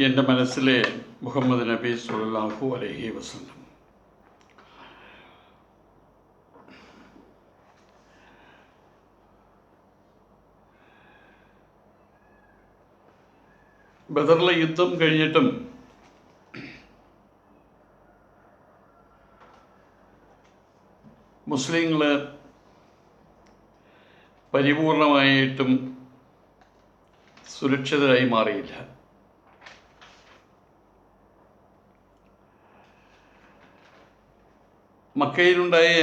എൻ്റെ മനസ്സിലെ മുഹമ്മദ് നബി സ്വല്ലല്ലാഹു അലൈഹി വസല്ലം. ബദറിലെ യുദ്ധം കഴിഞ്ഞിട്ടും മുസ്ലിങ്ങൾ പരിപൂർണമായിട്ടും സുരക്ഷിതരായി മാറിയില്ല. മക്കയിലുണ്ടായ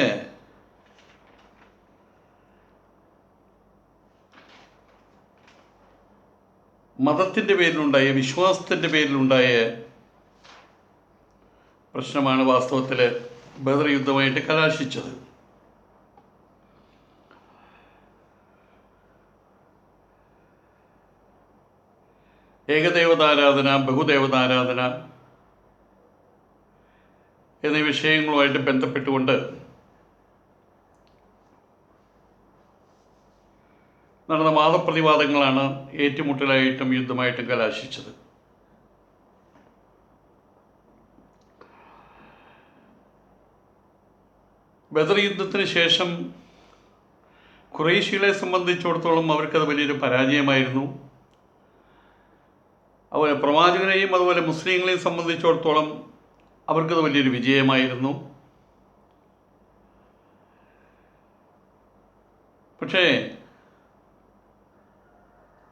മതത്തിൻ്റെ പേരിലുണ്ടായ, വിശ്വാസത്തിൻ്റെ പേരിലുണ്ടായ പ്രശ്നമാണ് വാസ്തവത്തിൽ ബദർ യുദ്ധമായിട്ട് കലാശിച്ചത്. ഏകദേവതാരാധന, ബഹുദേവതാരാധന എന്നീ വിഷയങ്ങളുമായിട്ട് ബന്ധപ്പെട്ടുകൊണ്ട് നടന്ന വാദപ്രതിവാദങ്ങളാണ് ഏറ്റുമുട്ടലായിട്ടും യുദ്ധമായിട്ടും കലാശിച്ചത്. ബദർ യുദ്ധത്തിന് ശേഷം ഖുറൈശികളെ സംബന്ധിച്ചിടത്തോളം അവർക്കത് വലിയൊരു പരാജയമായിരുന്നു. അതുപോലെ പ്രവാചകനെയും അതുപോലെ മുസ്ലിങ്ങളെയും സംബന്ധിച്ചിടത്തോളം അവർക്കത് വലിയൊരു വിജയമായിരുന്നു. പക്ഷേ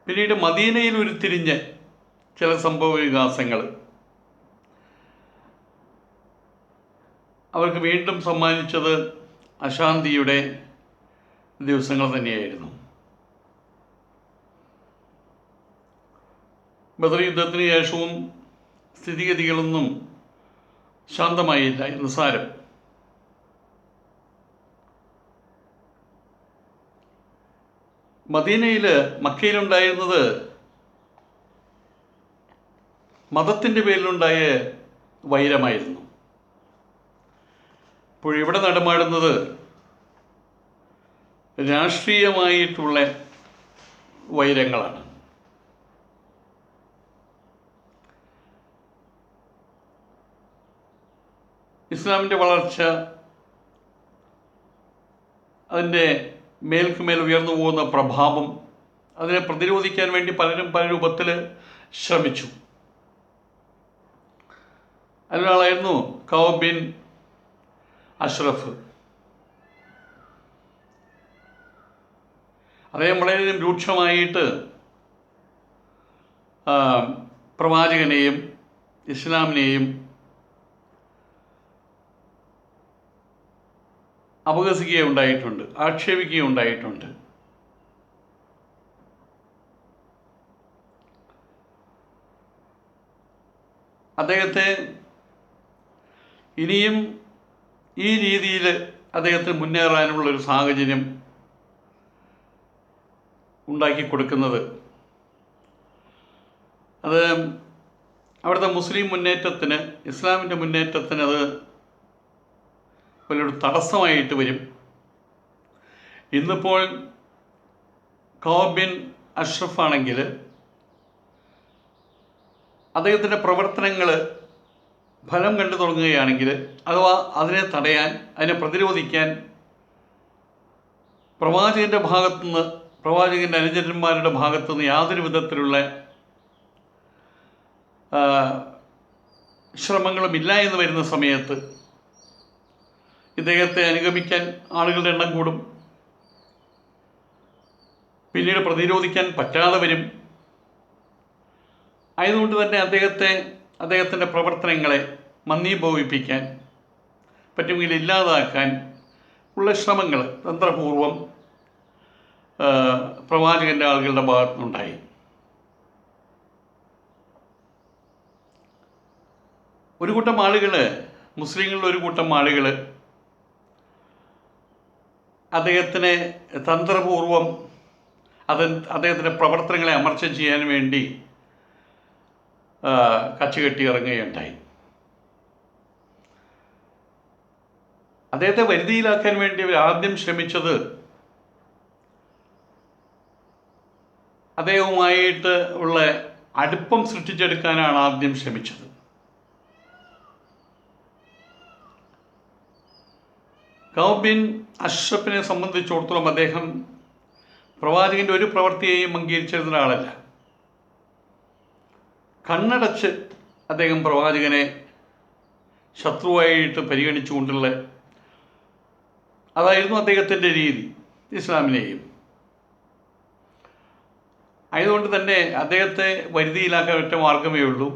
പിന്നീട് മദീനയിൽ ഉരുത്തിരിഞ്ഞ് ചില സംഭവ വികാസങ്ങൾ അവർക്ക് വീണ്ടും സമ്മാനിച്ചത് അശാന്തിയുടെ ദിവസങ്ങൾ തന്നെയായിരുന്നു. ബദർ യുദ്ധത്തിന് ശേഷവും സ്ഥിതിഗതികളൊന്നും ശാന്തമായില്ല എന്ന് സാരം. മദീനയിൽ, മക്കയിലുണ്ടായിരുന്നത് മതത്തിൻ്റെ പേരിലുണ്ടായ വൈരമായിരുന്നു. ഇപ്പോൾ ഇവിടെ നടമാടുന്നത് രാഷ്ട്രീയമായിട്ടുള്ള വൈരങ്ങളാണ്. ഇസ്ലാമിൻ്റെ വളർച്ച, അതിൻ്റെ മേൽക്കുമേൽ ഉയർന്നു പോകുന്ന പ്രഭാവം, അതിനെ പ്രതിരോധിക്കാൻ വേണ്ടി പലരും പല രൂപത്തിൽ ശ്രമിച്ചു. അതിലൊരാളായിരുന്നു കഅബ് ബിൻ അഷ്റഫ്. അദ്ദേഹം വളരെയധികം രൂക്ഷമായിട്ട് പ്രവാചകനെയും ഇസ്ലാമിനെയും അപഹസിക്കുകയുണ്ടായിട്ടുണ്ട്, ആക്ഷേപിക്കുകയുണ്ടായിട്ടുണ്ട്. അദ്ദേഹത്തെ ഇനിയും ഈ രീതിയിൽ അദ്ദേഹത്തിന് മുന്നേറാനുള്ളൊരു സാഹചര്യം ഉണ്ടാക്കി കൊടുക്കുന്നത് അത് അവിടുത്തെ മുസ്ലിം മുന്നേറ്റത്തിന്, ഇസ്ലാമിൻ്റെ മുന്നേറ്റത്തിന് അത് വലിയൊരു തടസ്സമായിട്ട് വരും. ഇന്നിപ്പോൾ കഅബ് ബിൻ അഷ്റഫ് ആണെങ്കിൽ അദ്ദേഹത്തിൻ്റെ പ്രവർത്തനങ്ങൾ ഫലം കണ്ടു തുടങ്ങുകയാണെങ്കിൽ, അഥവാ അതിനെ തടയാൻ, അതിനെ പ്രതിരോധിക്കാൻ പ്രവാചകൻ്റെ ഭാഗത്തുനിന്ന്, പ്രവാചകൻ്റെ അനുചരന്മാരുടെ ഭാഗത്തുനിന്ന് യാതൊരു വിധത്തിലുള്ള ശ്രമങ്ങളുമില്ല എന്ന് വരുന്ന സമയത്ത് ഇദ്ദേഹത്തെ അനുഗമിക്കാൻ ആളുകളുടെ എണ്ണം കൂടും. പിന്നീട് പ്രതിരോധിക്കാൻ പറ്റാതെ വരും. ആയതുകൊണ്ട് തന്നെ അദ്ദേഹത്തിൻ്റെ പ്രവർത്തനങ്ങളെ മന്ദീഭവിപ്പിക്കാൻ, പറ്റുമെങ്കിൽ ഇല്ലാതാക്കാൻ ഉള്ള ശ്രമങ്ങൾ തന്ത്രപൂർവം പ്രവാചകൻ്റെ ആളുകളുടെ ഭാഗത്തുനിന്നുണ്ടായി. ഒരു കൂട്ടം ആളുകൾ, മുസ്ലിങ്ങളുടെ ഒരു കൂട്ടം ആളുകൾ അദ്ദേഹത്തിനെ തന്ത്രപൂർവം അദ്ദേഹത്തിൻ്റെ പ്രവർത്തനങ്ങളെ അമർച്ച ചെയ്യാൻ വേണ്ടി കച്ചുകെട്ടി ഇറങ്ങുകയുണ്ടായി. അദ്ദേഹത്തെ വരുതിയിലാക്കാൻ വേണ്ടി അവർ ആദ്യം ശ്രമിച്ചത് അദ്ദേഹവുമായിട്ട് ഉള്ള അടുപ്പം സൃഷ്ടിച്ചെടുക്കാനാണ് ആദ്യം ശ്രമിച്ചത്. കഅബ് ബിൻ അഷ്റഫിനെ സംബന്ധിച്ചിടത്തോളം അദ്ദേഹം പ്രവാചകൻ്റെ ഒരു പ്രവൃത്തിയെയും അംഗീകരിച്ചിരുന്ന ഒരാളല്ല. കണ്ണടച്ച് അദ്ദേഹം പ്രവാചകനെ ശത്രുവായിട്ട് പരിഗണിച്ചുകൊണ്ടുള്ള അതായിരുന്നു അദ്ദേഹത്തിൻ്റെ രീതി ഇസ്ലാമിനെയും. ആയതുകൊണ്ട് തന്നെ അദ്ദേഹത്തെ വരുതിയിലാക്കാൻ ഒറ്റ മാർഗമേ ഉള്ളൂ.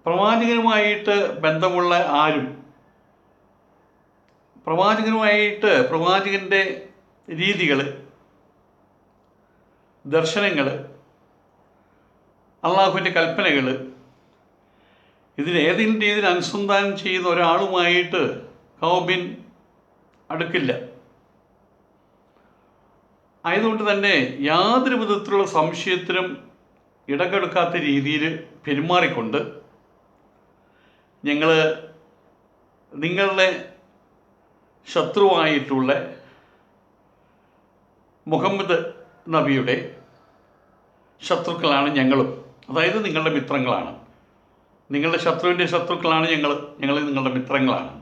പ്രവാചകനുമായിട്ട് ബന്ധമുള്ള ആരും പ്രവാചകൻ്റെ രീതികൾ, ദർശനങ്ങൾ, അള്ളാഹുവിൻ്റെ കൽപ്പനകൾ ഇതിലേതെങ്കിലും രീതിയിൽ അനുസന്ധാനം ചെയ്യുന്ന ഒരാളുമായിട്ട് കഅബ് അടുക്കില്ല. ആയതുകൊണ്ട് തന്നെ യാതൊരു വിധത്തിലുള്ള സംശയത്തിനും ഇടകെടുക്കാത്ത രീതിയിൽ പെരുമാറിക്കൊണ്ട് ഞങ്ങൾ നിങ്ങളുടെ ശത്രുവായിട്ടുള്ള മുഹമ്മദ് നബിയുടെ ശത്രുക്കളാണ് ഞങ്ങളും, അതായത് നിങ്ങളുടെ മിത്രങ്ങളാണ്. നിങ്ങളുടെ ശത്രുവിൻ്റെ ശത്രുക്കളാണ് ഞങ്ങൾ നിങ്ങളുടെ മിത്രങ്ങളാണ്.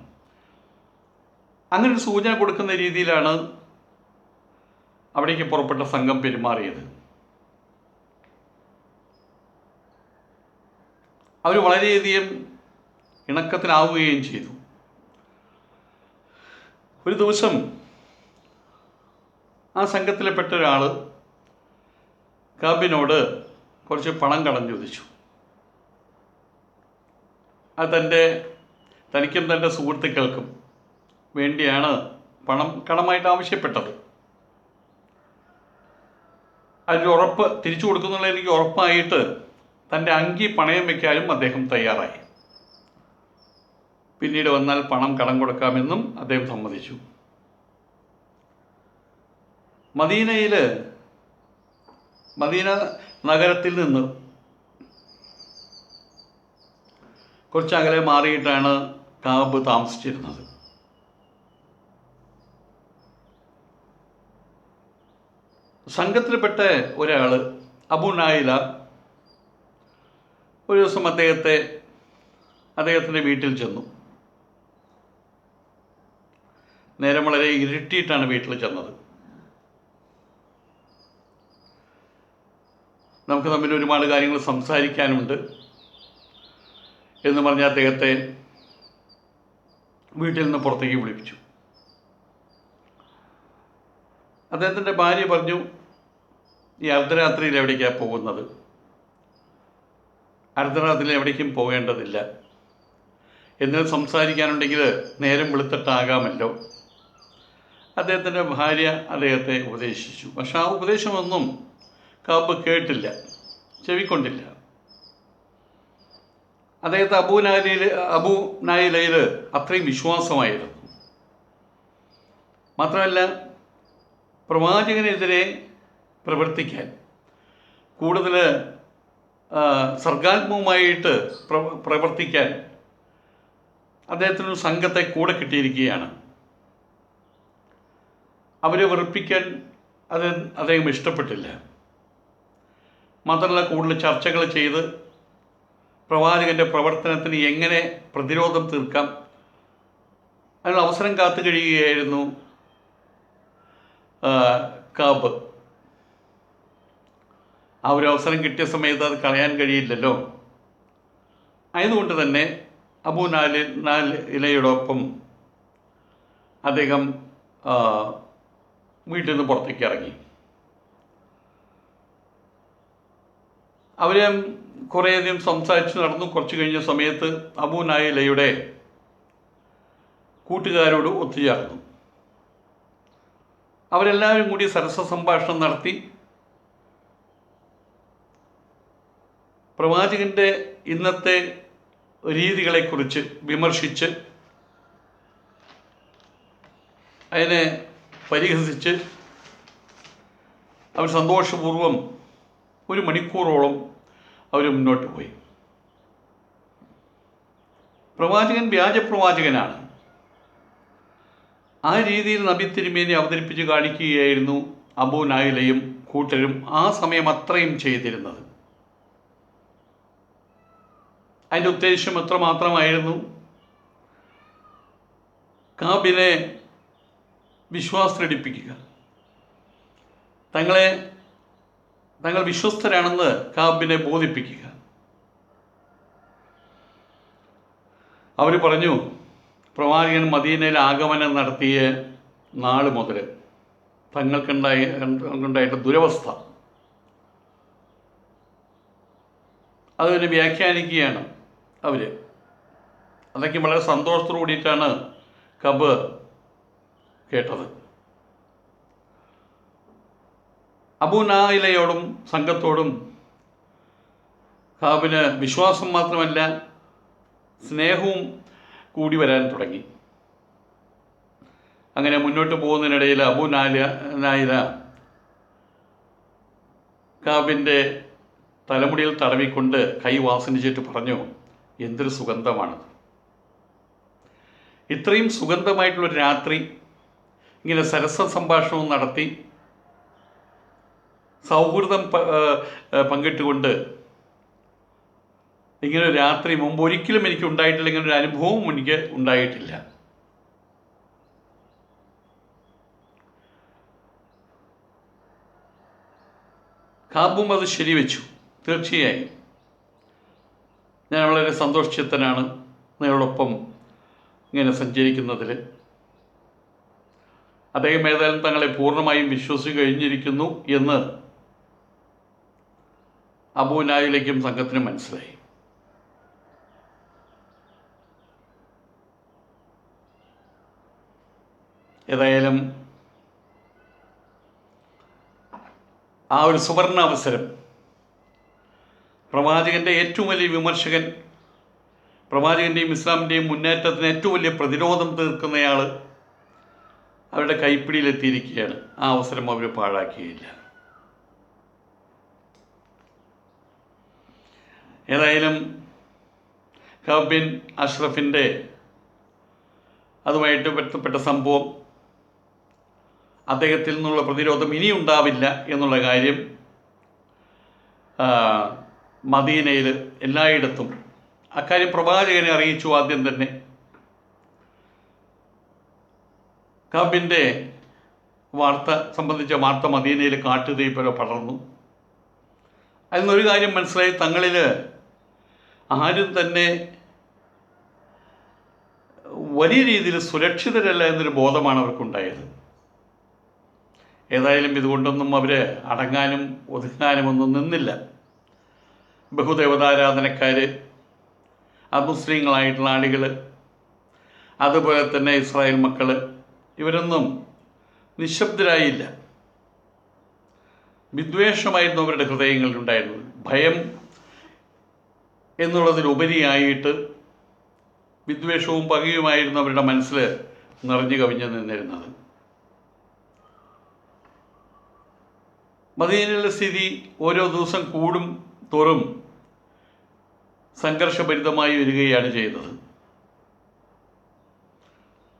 അങ്ങനെ ഒരു സൂചന കൊടുക്കുന്ന രീതിയിലാണ് അവിടേക്ക് പുറപ്പെട്ട സംഘം പെരുമാറിയത്. അവർ വളരെയധികം ഇണക്കത്തിനാവുകയും ചെയ്തു. ഒരു ദിവസം ആ സംഘത്തിൽപ്പെട്ട ഒരാൾ കഅബിനോട് കുറച്ച് പണം കടം ചോദിച്ചു. അത് തനിക്കും തൻ്റെ സുഹൃത്തുക്കൾക്കും വേണ്ടിയാണ് പണം കടമായിട്ട് ആവശ്യപ്പെട്ടത്. അതിൻ്റെ ഉറപ്പ് തിരിച്ചു കൊടുക്കുന്നുള്ള എനിക്ക് ഉറപ്പായിട്ട് തൻ്റെ അങ്കി പണയം വയ്ക്കാനും അദ്ദേഹം തയ്യാറായി. പിന്നീട് വന്നാൽ പണം കടം കൊടുക്കാമെന്നും അദ്ദേഹം സമ്മതിച്ചു. മദീന നഗരത്തിൽ നിന്ന് കുറച്ചകലെ മാറിയിട്ടാണ് കഅബ് താമസിച്ചിരുന്നത്. സംഘത്തിൽപ്പെട്ട ഒരാൾ അബൂ നായില ഒരു ദിവസം അദ്ദേഹത്തിൻ്റെ വീട്ടിൽ ചെന്നു. നേരം വളരെ ഇരുട്ടിയിട്ടാണ് വീട്ടിൽ ചെന്നത്. നമുക്ക് തമ്മിൽ ഒരുപാട് കാര്യങ്ങൾ സംസാരിക്കാനുണ്ട് എന്ന് പറഞ്ഞ് അദ്ദേഹത്തെ വീട്ടിൽ നിന്ന് പുറത്തേക്ക് വിളിപ്പിച്ചു. അദ്ദേഹത്തിൻ്റെ ഭാര്യ പറഞ്ഞു, ഈ അർദ്ധരാത്രിയിൽ എവിടേക്കാണ് പോകുന്നത്? അർദ്ധരാത്രിയിൽ എവിടേക്കും പോകേണ്ടതില്ല. എന്തെങ്കിലും സംസാരിക്കാനുണ്ടെങ്കിൽ നേരം വെളുത്തിട്ടാകാമല്ലോ. അദ്ദേഹത്തിൻ്റെ ഭാര്യ അദ്ദേഹത്തെ ഉപദേശിച്ചു. പക്ഷെ ആ ഉപദേശമൊന്നും കഅബ് കേട്ടില്ല, ചെവിക്കൊണ്ടില്ല. അദ്ദേഹത്തെ അബൂ നായിലയിൽ അത്രയും വിശ്വാസമായിരുന്നു. മാത്രമല്ല, പ്രവാചകനെതിരെ പ്രവർത്തിക്കാൻ കൂടുതൽ സർഗാത്മകമായിട്ട് പ്രവർത്തിക്കാൻ അദ്ദേഹത്തിനൊരു സംഘത്തെ കൂടെ കിട്ടിയിരിക്കുകയാണ്. അവരെ വെറുപ്പിക്കാൻ അദ്ദേഹം ഇഷ്ടപ്പെട്ടില്ല. മാത്രമല്ല, കൂടുതൽ ചർച്ചകൾ ചെയ്ത് പ്രവാചകൻ്റെ പ്രവർത്തനത്തിന് എങ്ങനെ പ്രതിരോധം തീർക്കാം അതിനുള്ള അവസരം കാത്തു കഴിയുകയായിരുന്നു കഅബ്. ആ ഒരു അവസരം കിട്ടിയ സമയത്ത് അത് കളയാൻ കഴിയില്ലല്ലോ. ആയതുകൊണ്ട് തന്നെ അബൂ നായിലയോടൊപ്പം അദ്ദേഹം വീട്ടിൽ നിന്ന് പുറത്തേക്ക് ഇറങ്ങി. അവർ കുറേയധികം സംസാരിച്ച് നടന്നു. കുറച്ച് കഴിഞ്ഞ സമയത്ത് അബൂ നായിലയുടെ കൂട്ടുകാരോട് ഒത്തുചേർന്നു. അവരെല്ലാവരും കൂടി സരസ സംഭാഷണം നടത്തി പ്രവാചകൻ്റെ ഇന്നത്തെ രീതികളെക്കുറിച്ച് വിമർശിച്ച് അതിനെ പരിഹസിച്ച് അവർ സന്തോഷപൂർവ്വം ഒരു മണിക്കൂറോളം അവർ മുന്നോട്ട് പോയി. പ്രവാചകൻ വ്യാജപ്രവാചകനാണ്. ആ രീതിയിൽ നബി തിരുമേനി അവതരിപ്പിച്ച് കാണിക്കുകയായിരുന്നു അബൂ നായിലയും കൂട്ടരും ആ സമയം അത്രയും ചെയ്തിരുന്നത്. അതിൻ്റെ ഉദ്ദേശം എത്രമാത്രമായിരുന്നു? കാബിനെ വിശ്വാസത്തിലെടുപ്പിക്കുക, തങ്ങൾ വിശ്വസ്തരാണെന്ന് കാബിനെ ബോധിപ്പിക്കുക. അവർ പറഞ്ഞു, പ്രവാചകൻ മദീനയിൽ ആഗമനം നടത്തിയ നാൾ മുതൽ തങ്ങൾക്കുണ്ടായിട്ട് ദുരവസ്ഥ അതിനെ വ്യാഖ്യാനിക്കുകയാണ് അവർ. അതൊക്കെ വളരെ സന്തോഷത്തോടു കൂടിയിട്ടാണ് കബ് കേട്ടത്. അബൂ നായിലയോടും സംഘത്തോടും കാബിന് വിശ്വാസം മാത്രമല്ല സ്നേഹവും കൂടി വരാൻ തുടങ്ങി. അങ്ങനെ മുന്നോട്ട് പോകുന്നതിനിടയിൽ അബൂ നായില കാബിൻ്റെ തലമുടിയിൽ തടവിക്കൊണ്ട് കൈ വാസനിച്ചിട്ട് പറഞ്ഞു, എന്തൊരു സുഗന്ധമാണത്! ഇത്രയും സുഗന്ധമായിട്ടുള്ളൊരു രാത്രി ഇങ്ങനെ സരസ സംഭാഷണവും നടത്തി സൗഹൃദം പങ്കിട്ടുകൊണ്ട് ഇങ്ങനെ രാത്രി മുമ്പ് ഒരിക്കലും എനിക്ക് ഉണ്ടായിട്ടില്ല, ഇങ്ങനൊരു അനുഭവവും എനിക്ക് ഉണ്ടായിട്ടില്ല. കാബും അത് ശരിവെച്ചു. തീർച്ചയായും ഞാൻ വളരെ സന്തോഷചിത്തനാണ് നിങ്ങളോടൊപ്പം ഇങ്ങനെ സഞ്ചരിക്കുന്നതിൽ. അദ്ദേഹം ഏതായാലും തങ്ങളെ പൂർണ്ണമായും വിശ്വസിച്ചു കഴിഞ്ഞിരിക്കുന്നു എന്ന് അബൂ നായിലയ്ക്കും സംഘത്തിനും മനസ്സിലായി. ഏതായാലും ആ ഒരു സുവർണ അവസരം പ്രവാചകൻ്റെ ഏറ്റവും വലിയ വിമർശകൻ, പ്രവാചകൻ്റെയും ഇസ്ലാമിൻ്റെയും മുന്നേറ്റത്തിന് ഏറ്റവും വലിയ പ്രതിരോധം തീർക്കുന്നയാൾ അവരുടെ കൈപ്പിടിയിലെത്തിയിരിക്കുകയാണ്. ആ അവസരം അവർ പാഴാക്കിയില്ല. ഏതായാലും കഅബ് ബിൻ അഷ്റഫിൻ്റെ അതുമായിട്ട് ബന്ധപ്പെട്ട സംഭവം, അദ്ദേഹത്തിൽ നിന്നുള്ള പ്രതിരോധം ഇനിയുണ്ടാവില്ല എന്നുള്ള കാര്യം മദീനയിൽ എല്ലായിടത്തും അക്കാര്യം പ്രവാചകനെ അറിയിച്ചു. ആദ്യം തന്നെ കഅബിൻ്റെ സംബന്ധിച്ച വാർത്ത മദീനയിൽ കാട്ടുതീ പോലെ പടർന്നു. അതിനൊരു കാര്യം മനസ്സിലായി, തങ്ങളിൽ ആരും തന്നെ വലിയ രീതിയിൽ സുരക്ഷിതരല്ല എന്നൊരു ബോധമാണ് അവർക്കുണ്ടായത്. ഏതായാലും ഇതുകൊണ്ടൊന്നും അവർ അടങ്ങാനും ഒതുങ്ങാനും ഒന്നും നിന്നില്ല. ബഹുദേവതാരാധനക്കാർ, അമുസ്ലിങ്ങളായിട്ടുള്ള ആളുകൾ, അതുപോലെ തന്നെ ഇസ്രായേൽ മക്കൾ, ഇവരൊന്നും നിശബ്ദരായില്ല. വിദ്വേഷമായിരുന്നു അവരുടെ ഹൃദയങ്ങളിലുണ്ടായിരുന്നത്. ഭയം എന്നുള്ളതിലുപരിയായിട്ട് വിദ്വേഷവും പകയുമായിരുന്നു അവരുടെ മനസ്സിൽ നിറഞ്ഞു കവിഞ്ഞു നിന്നിരുന്നത്. മദീനയിലെ സ്ഥിതി ഓരോ ദിവസം കൂടും തോറും സംഘർഷഭരിതമായി വരികയാണ് ചെയ്തത്.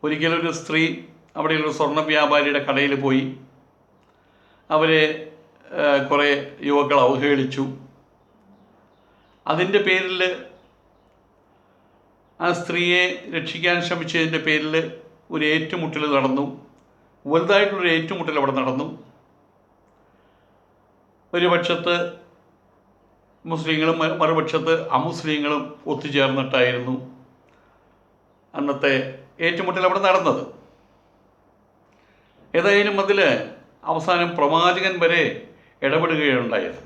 ഒരിക്കലൊരു സ്ത്രീ അവിടെയുള്ള സ്വർണ്ണ വ്യാപാരിയുടെ കടയിൽ പോയി അവരെ കുറേ യുവാക്കൾ അവഹേളിച്ചു. അതിൻ്റെ പേരിൽ ആ സ്ത്രീയെ രക്ഷിക്കാൻ ശ്രമിച്ചതിൻ്റെ പേരിൽ ഒരു ഏറ്റുമുട്ടൽ നടന്നു. വലുതായിട്ടുള്ളൊരു ഏറ്റുമുട്ടൽ അവിടെ നടന്നു. ഒരു പക്ഷത്ത് മുസ്ലിങ്ങളും മറുപക്ഷത്ത് അമുസ്ലിങ്ങളും ഒത്തുചേർന്നിട്ടായിരുന്നു അന്നത്തെ ഏറ്റുമുട്ടൽ അവിടെ നടന്നത്. ഏതായാലും അതിൽ അവസാനം പ്രവാചകൻ വരെ ഇടപെടുകയുണ്ടായത്.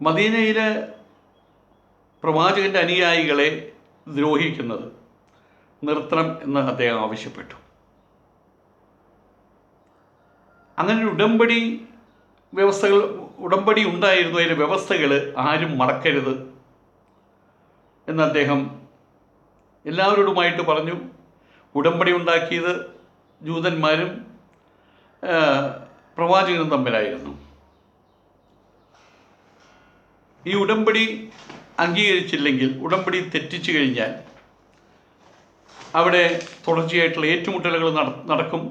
മദീനയിലെ പ്രവാചകൻ്റെ അനുയായികളെ ദ്രോഹിക്കുന്നത് നിർത്തണം എന്ന് അദ്ദേഹം ആവശ്യപ്പെട്ടു. അങ്ങനെ ഒരു ഉടമ്പടി ഉണ്ടായിരുന്നു. അതിലെ വ്യവസ്ഥകൾ ആരും മറക്കരുത് എന്ന് അദ്ദേഹം എല്ലാവരോടുമായിട്ട് പറഞ്ഞു. ഉടമ്പടി ഉണ്ടാക്കിയത് ജൂതന്മാരും പ്രവാചകനും തമ്മിലായിരുന്നു. ഈ ഉടമ്പടി അംഗീകരിച്ചില്ലെങ്കിൽ, ഉടമ്പടി തെറ്റിച്ചു കഴിഞ്ഞാൽ അവിടെ തുടർച്ചയായിട്ടുള്ള ഏറ്റുമുട്ടലുകൾ നടക്കും.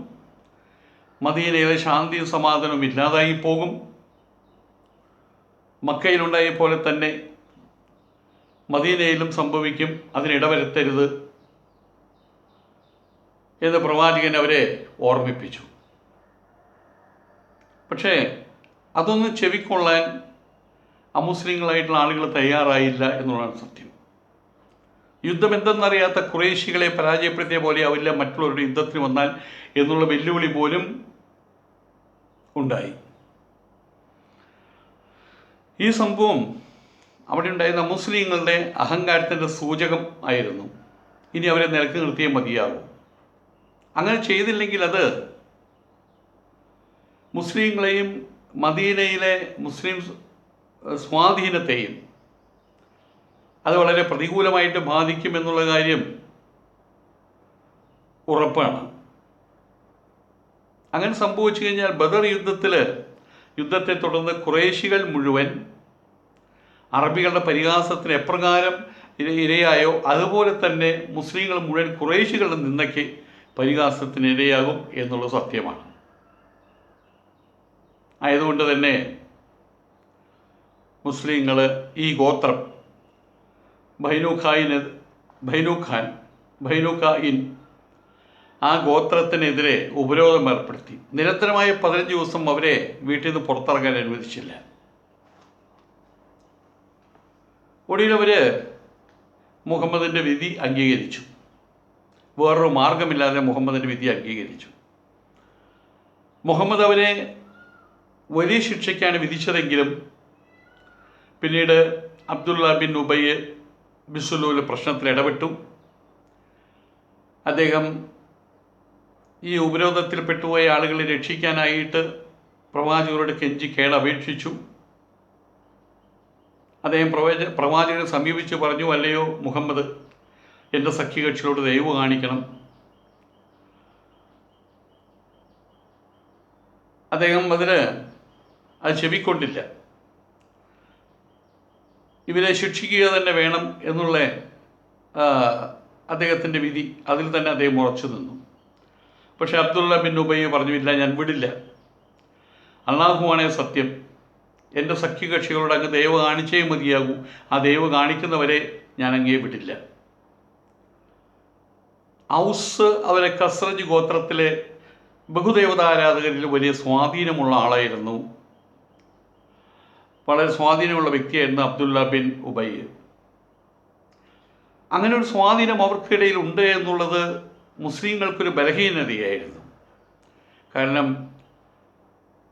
മദീനയിലെ ശാന്തിയും സമാധാനവും ഇല്ലാതായി പോകും. മക്കയിലുണ്ടായ പോലെ തന്നെ മദീനയിലും സംഭവിക്കും, അതിനിടവരുത്തരുത് എന്ന് പ്രവാചകൻ അവരെ ഓർമ്മിപ്പിച്ചു. പക്ഷേ അതൊന്നും ചെവിക്കൊള്ളാൻ അമുസ്ലിങ്ങളായിട്ടുള്ള ആളുകൾ തയ്യാറായില്ല എന്നുള്ളതാണ് സത്യം. യുദ്ധം എന്തെന്നറിയാത്ത ഖുറൈശികളെ പരാജയപ്പെടുത്തിയ പോലെ ആവില്ല മറ്റുള്ളവരുടെ യുദ്ധത്തിന് വന്നാൽ എന്നുള്ള വെല്ലുവിളി പോലും ഉണ്ടായി. ഈ സംഭവം അവിടെ ഉണ്ടായിരുന്ന മുസ്ലിങ്ങളുടെ അഹങ്കാരത്തിൻ്റെ സൂചകം ആയിരുന്നു. ഇനി അവരെ നിലക്ക് നിർത്തിയേ മതിയാകും. അങ്ങനെ ചെയ്തില്ലെങ്കിൽ അത് മുസ്ലിങ്ങളെയും മദീനയിലെ മുസ്ലിം സ്വാധീനത്തെയും അത് വളരെ പ്രതികൂലമായിട്ട് ബാധിക്കുമെന്നുള്ള കാര്യം ഉറപ്പാണ്. അങ്ങനെ സംഭവിച്ചു കഴിഞ്ഞാൽ ബദർ യുദ്ധത്തെ തുടർന്ന് ഖുറൈശികൾ മുഴുവൻ അറബികളുടെ പരിഹാസത്തിന് എപ്രകാരം ഇരയായോ അതുപോലെ തന്നെ മുസ്ലിങ്ങൾ മുഴുവൻ ഖുറൈശികളുടെ നിന്നയ്ക്ക് പരിഹാസത്തിന് ഇരയാകും എന്നുള്ളത് സത്യമാണ്. ആയതുകൊണ്ട് തന്നെ മുസ്ലിങ്ങൾ ഈ ഗോത്രം ബൈനുഖായിൻ ആ ഗോത്രത്തിനെതിരെ ഉപരോധം ഏർപ്പെടുത്തി. നിരന്തരമായ 15 ദിവസം അവരെ വീട്ടിൽ നിന്ന് പുറത്തിറങ്ങാൻ അനുവദിച്ചില്ല. ഒടുവിൽ അവർ മുഹമ്മദിൻ്റെ വിധി അംഗീകരിച്ചു. വേറൊരു മാർഗമില്ലാതെ മുഹമ്മദിൻ്റെ വിധി അംഗീകരിച്ചു. മുഹമ്മദ് അവരെ വലിയ ശിക്ഷയ്ക്കാണ് വിധിച്ചതെങ്കിലും പിന്നീട് അബ്ദുള്ള ബിൻ ഉബയ്യ് ബിസുലൂൽ പ്രശ്നത്തിൽ ഇടപെട്ടു. അദ്ദേഹം ഈ ഉപരോധത്തിൽപ്പെട്ടുപോയ ആളുകളെ രക്ഷിക്കാനായിട്ട് പ്രവാചകരോട് കെഞ്ചി കേടപേക്ഷിച്ചു. അദ്ദേഹം പ്രവാചകനെ സമീപിച്ച് പറഞ്ഞു, അല്ലയോ മുഹമ്മദ്, എൻ്റെ സഖ്യകക്ഷികളോട് ദയവ് കാണിക്കണം. അദ്ദേഹം അത് ചെവിക്കൊണ്ടില്ല. ഇവരെ ശിക്ഷിക്കുക തന്നെ വേണം എന്നുള്ള അദ്ദേഹത്തിൻ്റെ വിധി, അതിൽ തന്നെ അദ്ദേഹം ഉറച്ചു നിന്നു. പക്ഷേ അബ്ദുള്ള ബിൻ ഉബയ്യ് പറഞ്ഞു, ഇല്ല, ഞാൻ വിടില്ല. അള്ളാഹുവാണേ സത്യം, എൻ്റെ സഖ്യകക്ഷികളോട് അങ്ങ് ദയവ് കാണിച്ചേ മതിയാകൂ. ആ ദയവ് കാണിക്കുന്നവരെ ഞാൻ അങ്ങേ വിടില്ല. ഔസ് അവരെ ഖസ്റജ് ഗോത്രത്തിലെ ബഹുദേവതാരാധകരിൽ വലിയ സ്വാധീനമുള്ള ആളായിരുന്നു. വളരെ സ്വാധീനമുള്ള വ്യക്തിയായിരുന്നു അബ്ദുള്ള ബിൻ ഉബയ്യ്. അങ്ങനെ ഒരു സ്വാധീനം അവർക്കിടയിൽ ഉണ്ട് എന്നുള്ളത് മുസ്ലിങ്ങൾക്കൊരു ബലഹീനതയായിരുന്നു. കാരണം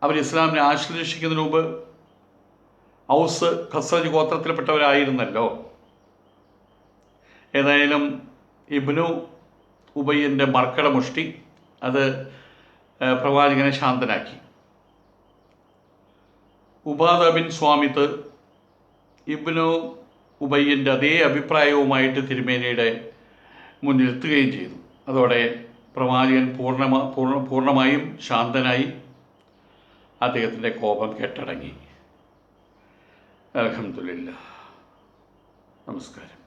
അവർ ഇസ്ലാമിനെ ആശ്ലേഷിക്കുന്നതിന് മുമ്പ് ഔസ് ഖസ്റജ് ഗോത്രത്തിൽപ്പെട്ടവരായിരുന്നല്ലോ. ഏതായാലും ഇബ്നു ഉബയ്യിൻ്റെ മർക്കടമുഷ്ടി അത് പ്രവാചകനെ ശാന്തനാക്കി. ഉബാദ ബിൻ സ്വാമിത്ത് ഇബ്നു ഉബയ്യിൻ്റെ അതേ അഭിപ്രായവുമായിട്ട് തിരുമേനിയുടെ മുന്നിലെത്തുകയും ചെയ്തു. അതോടെ പ്രവാചകൻ പൂർണ്ണമായും ശാന്തനായി. അദ്ദേഹത്തിൻ്റെ കോപം കെട്ടടങ്ങി. അൽഹംദുലില്ലാഹ്. നമസ്കാരം.